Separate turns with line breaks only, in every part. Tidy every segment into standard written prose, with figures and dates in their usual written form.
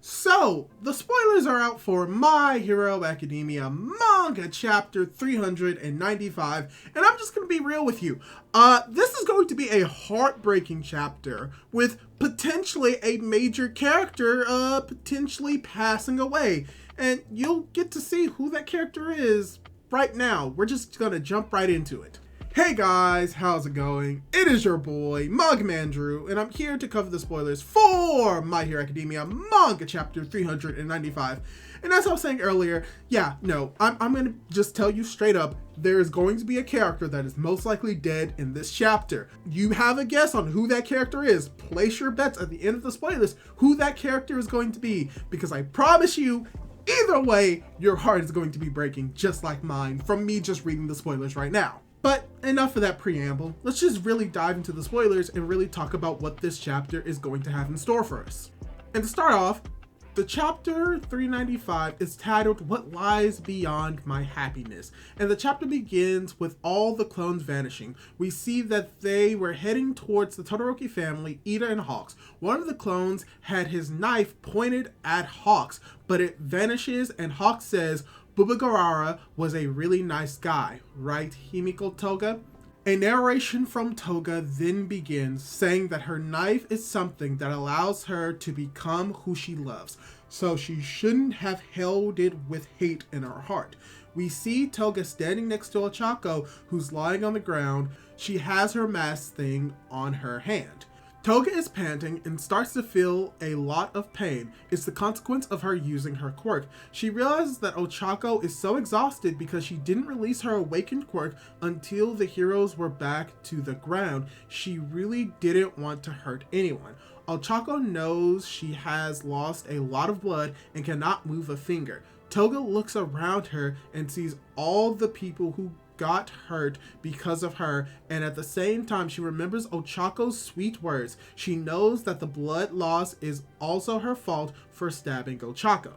So, the spoilers are out for My Hero Academia Manga Chapter 395, and I'm just going to be real with you. This is going to be a heartbreaking chapter with potentially a major character potentially passing away, and you'll get to see who that character is right now. We're just going to jump right into it. Hey guys, how's it going? It is your boy, Mugman Drew, and I'm here to cover the spoilers for My Hero Academia Manga Chapter 395. And as I was saying earlier, I'm going to just tell you straight up, there is going to be a character that is most likely dead in this chapter. You have a guess on who that character is. Place your bets at the end of the spoilers who that character is going to be, because I promise you, either way, your heart is going to be breaking just like mine from me just reading the spoilers right now. But enough of that preamble, let's just really dive into the spoilers and really talk about what this chapter is going to have in store for us. And to start off, the chapter 395 is titled What Lies Beyond My Happiness, and the chapter begins with all the clones vanishing. We see that they were heading towards the Todoroki family, Ida and Hawks. One of the clones had his knife pointed at Hawks, but it vanishes and Hawks says, Bubagawara was a really nice guy, right, Himiko Toga? A narration from Toga then begins, saying that her knife is something that allows her to become who she loves, so she shouldn't have held it with hate in her heart. We see Toga standing next to Ochako, who's lying on the ground. She has her mask thing on her hand. Toga is panting and starts to feel a lot of pain. It's the consequence of her using her quirk. She realizes that Ochako is so exhausted because she didn't release her awakened quirk until the heroes were back to the ground. She really didn't want to hurt anyone. Ochako knows she has lost a lot of blood and cannot move a finger. Toga looks around her and sees all the people who got hurt because of her, and at the same time she remembers Ochako's sweet words. She knows that the blood loss is also her fault for stabbing Ochako.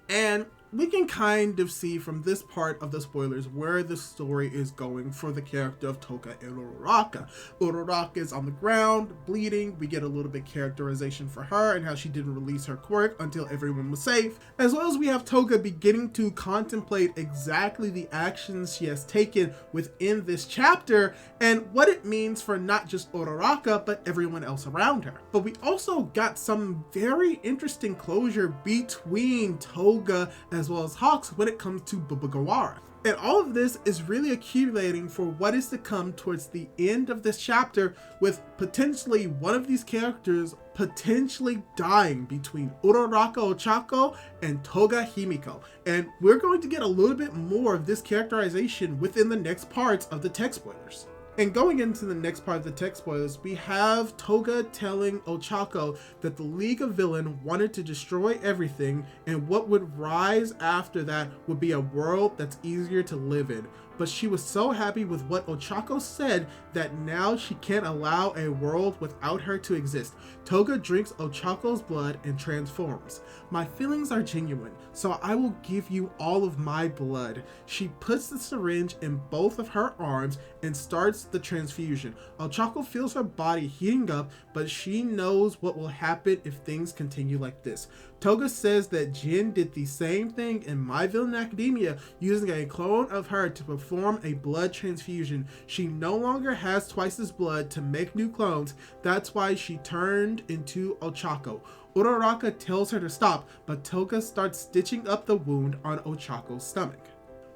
And we can kind of see from this part of the spoilers where the story is going for the character of Toga and Uraraka. Uraraka is on the ground, bleeding. We get a little bit characterization for her and how she didn't release her quirk until everyone was safe. As well as we have Toga beginning to contemplate exactly the actions she has taken within this chapter and what it means for not just Uraraka, but everyone else around her. But we also got some very interesting closure between Toga as well as Hawks when it comes to Bubagawara. And all of this is really accumulating for what is to come towards the end of this chapter, with potentially one of these characters potentially dying between Uraraka Ochako and Toga Himiko. And we're going to get a little bit more of this characterization within the next parts of the text spoilers. And going into the next part of the text spoilers, we have Toga telling Ochako that the League of Villain wanted to destroy everything, and what would rise after that would be a world that's easier to live in. But she was so happy with what Ochako said that now she can't allow a world without her to exist. Toga drinks Ochako's blood and transforms. My feelings are genuine, so I will give you all of my blood. She puts the syringe in both of her arms and starts the transfusion. Ochako feels her body heating up, but she knows what will happen if things continue like this. Toga says that Jin did the same thing in My Villain Academia, using a clone of her to perform a blood transfusion. She no longer has twice as blood to make new clones. That's why she turned into Ochako. Uraraka tells her to stop, but Toga starts stitching up the wound on Ochako's stomach.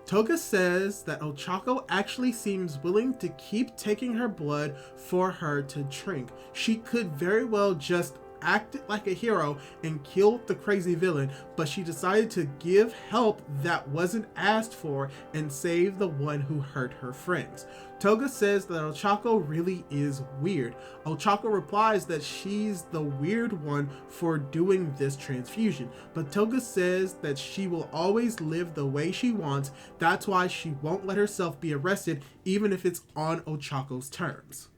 Toga says that Ochako actually seems willing to keep taking her blood for her to drink. She could very well just acted like a hero and killed the crazy villain, but she decided to give help that wasn't asked for and save the one who hurt her friends. Toga says that Ochako really is weird. Ochako replies that she's the weird one for doing this transfusion, but Toga says that she will always live the way she wants. That's why she won't let herself be arrested, even if it's on Ochako's terms.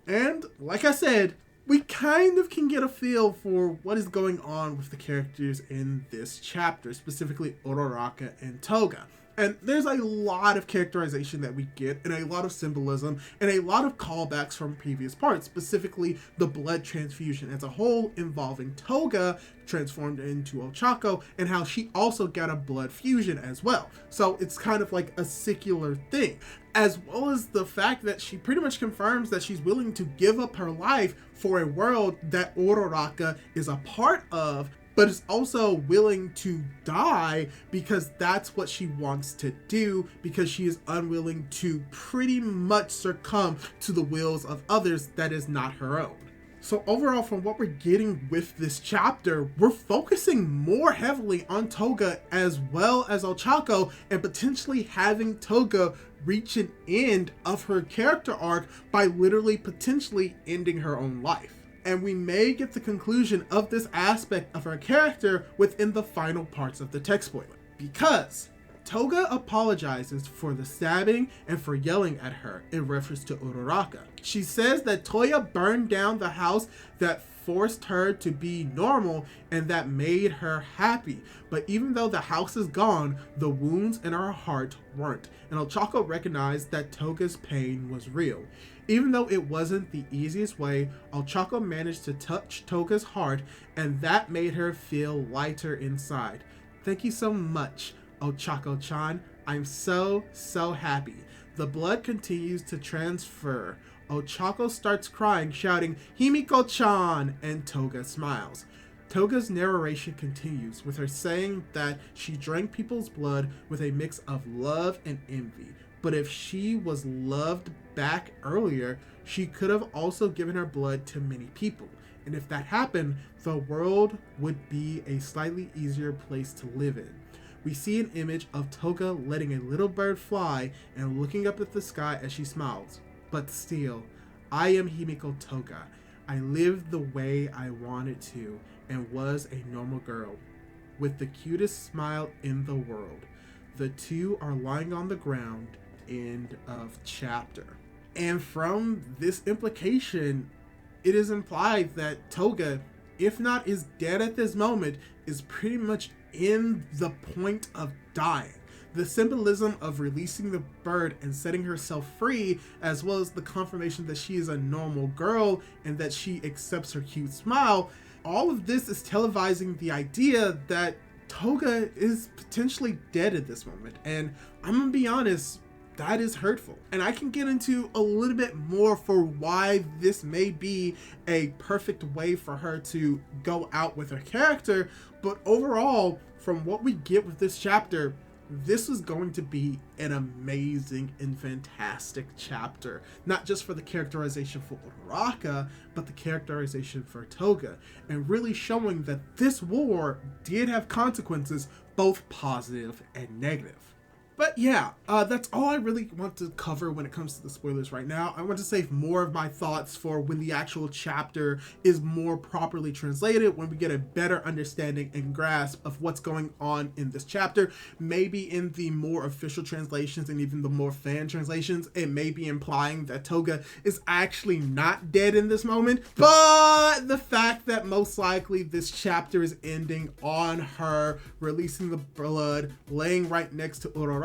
And like I said, we kind of can get a feel for what is going on with the characters in this chapter, specifically Uraraka and Toga. And there's a lot of characterization that we get, and a lot of symbolism, and a lot of callbacks from previous parts, specifically the blood transfusion as a whole, involving Toga transformed into Ochako, and how she also got a blood fusion as well. So it's kind of like a secular thing, as well as the fact that she pretty much confirms that she's willing to give up her life for a world that Uraraka is a part of, but is also willing to die because that's what she wants to do, because she is unwilling to pretty much succumb to the wills of others that is not her own. So overall, from what we're getting with this chapter, we're focusing more heavily on Toga as well as Ochako, and potentially having Toga reach an end of her character arc by literally potentially ending her own life. And we may get the conclusion of this aspect of her character within the final parts of the text spoiler. Because Toga apologizes for the stabbing and for yelling at her in reference to Uraraka. She says that Toya burned down the house that forced her to be normal and that made her happy. But even though the house is gone, the wounds in her heart weren't. And Ochako recognized that Toga's pain was real. Even though it wasn't the easiest way, Ochako managed to touch Toga's heart, and that made her feel lighter inside. Thank you so much, Ochako-chan. I'm so happy. The blood continues to transfer. Ochako starts crying, shouting, "Himiko-chan!" and Toga smiles. Toga's narration continues with her saying that she drank people's blood with a mix of love and envy. But if she was loved back earlier, she could have also given her blood to many people. And if that happened, the world would be a slightly easier place to live in. We see an image of Toga letting a little bird fly and looking up at the sky as she smiles. But still, I am Himiko Toga. I lived the way I wanted to and was a normal girl with the cutest smile in the world. The two are lying on the ground. End of chapter. And from this implication, it is implied that Toga, if not is dead at this moment, is pretty much in the point of dying. The symbolism of releasing the bird and setting herself free, as well as the confirmation that she is a normal girl and that she accepts her cute smile, all of this is televising the idea that Toga is potentially dead at this moment. And I'm gonna be honest, that is hurtful. And I can get into a little bit more for why this may be a perfect way for her to go out with her character. But overall, from what we get with this chapter, this is going to be an amazing and fantastic chapter. Not just for the characterization for Uraraka, but the characterization for Toga. And really showing that this war did have consequences, both positive and negative. But yeah, that's all I really want to cover when it comes to the spoilers right now. I want to save more of my thoughts for when the actual chapter is more properly translated, when we get a better understanding and grasp of what's going on in this chapter. Maybe in the more official translations and even the more fan translations, it may be implying that Toga is actually not dead in this moment. But the fact that most likely this chapter is ending on her releasing the blood, laying right next to Uraraka,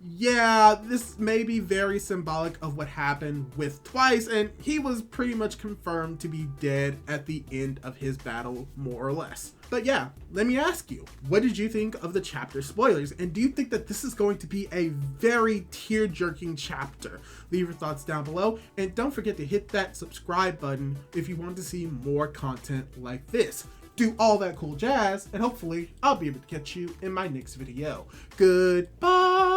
yeah, this may be very symbolic of what happened with Twice, and he was pretty much confirmed to be dead at the end of his battle, more or less. But yeah, let me ask you, what did you think of the chapter spoilers? And do you think that this is going to be a very tear-jerking chapter? Leave your thoughts down below, and don't forget to hit that subscribe button if you want to see more content like this. Do all that cool jazz, and hopefully I'll be able to catch you in my next video. Goodbye!